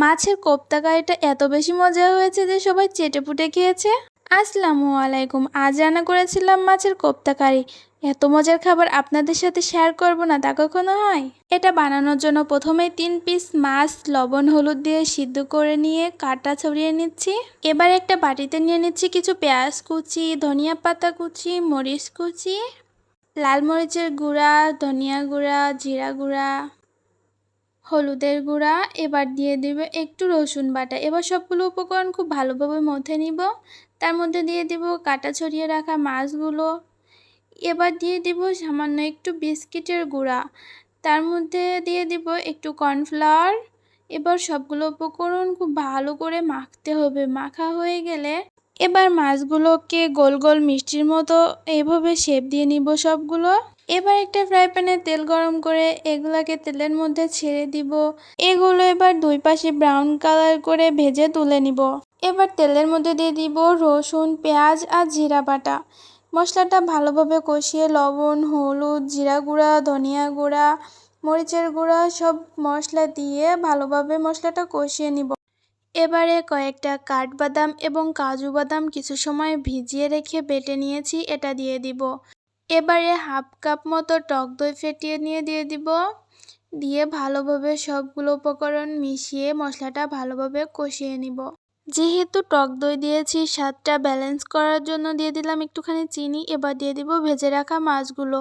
মাছের কোপ্তা কারিটা এত বেশি মজা হয়েছে যে সবাই চেটেপুটে খেয়েছে। আসসালামু আলাইকুম। আজ রান্না করেছিলাম মাছের কোপ্তা কারি। এত মজার খাবার আপনাদের সাথে শেয়ার করব না তা কখনো হয়? এটা বানানোর জন্য প্রথমেই 3 পিস মাছ লবণ হলুদ দিয়ে সিদ্ধ করে নিয়ে কাঁটা ছড়িয়ে নিচ্ছি। এবার একটা বাটিতে নিয়ে নিচ্ছি কিছু পেঁয়াজ কুচি, ধনিয়া পাতা কুচি, মরিচ কুচি, লাল মরিচের গুঁড়া, ধনিয়া গুঁড়া, জিরা গুঁড়া, হলুদের গুঁড়া। এবার দিয়ে দিব একটু রসুন বাটা। এবার সবগুলো উপকরণ খুব ভালোভাবে মথে নিব। তার মধ্যে দিয়ে দিব কাটা ছড়িয়ে রাখা মাছগুলো। এবার দিয়ে দিব সামান্য একটু বিস্কিটের গুঁড়া। তার মধ্যে দিয়ে দিব একটু কর্নফ্লাওয়ার। এবার সবগুলো উপকরণ খুব ভালো করে মাখতে হবে। মাখা হয়ে গেলে এবার মাছগুলোকে গোল গোল মিষ্টির মতো এভাবে শেপ দিয়ে নিব সবগুলো। এবার একটা ফ্রাই প্যানে তেল গরম করে এগুলাকে তেলের মধ্যে ছেড়ে দিব। এগুলো এবার দুই পাশে ব্রাউন কালার করে ভেজে তুলে নিব। এবার তেলের মধ্যে দিয়ে দিব রসুন, পেঁয়াজ আর জিরা বাটা। মশলাটা ভালোভাবে কষিয়ে লবণ, হলুদ, জিরা গুঁড়া, ধনিয়া গুঁড়া, মরিচের গুঁড়া সব মশলা দিয়ে ভালোভাবে মশলাটা কষিয়ে নিব। এবারে কয়েকটা কাঠবাদাম এবং কাজু বাদাম কিছু সময় ভিজিয়ে রেখে বেটে নিয়েছি, এটা দিয়ে দিব। এবারে হাফ কাপ মতো টক দই ফেটিয়ে নিয়ে দিয়ে দিব। দিয়ে ভালোভাবে সবগুলো উপকরণ মিশিয়ে মশলাটা ভালোভাবে কষিয়ে নিব। যেহেতু টক দই দিয়েছি স্বাদটা ব্যালেন্স করার জন্য দিয়ে দিলাম একটুখানি চিনি। এবার দিয়ে দিব ভেজে রাখা মাছগুলো,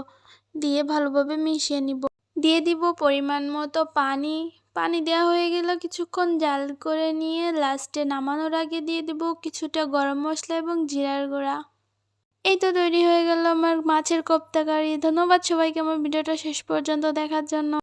দিয়ে ভালোভাবে মিশিয়ে নিব। দিয়ে দিব পরিমাণ মতো পানি। পানি দেওয়া হয়ে গেলে কিছুক্ষণ জাল করে নিয়ে লাস্টে নামানোর আগে দিয়ে দিব কিছুটা গরম মশলা এবং জিরার গুঁড়া। এই তো তৈরি হয়ে গেল আমার মাছের কোপ্তা কারি। ধন্যবাদ সবাইকে আমার ভিডিওটা শেষ পর্যন্ত দেখার জন্য।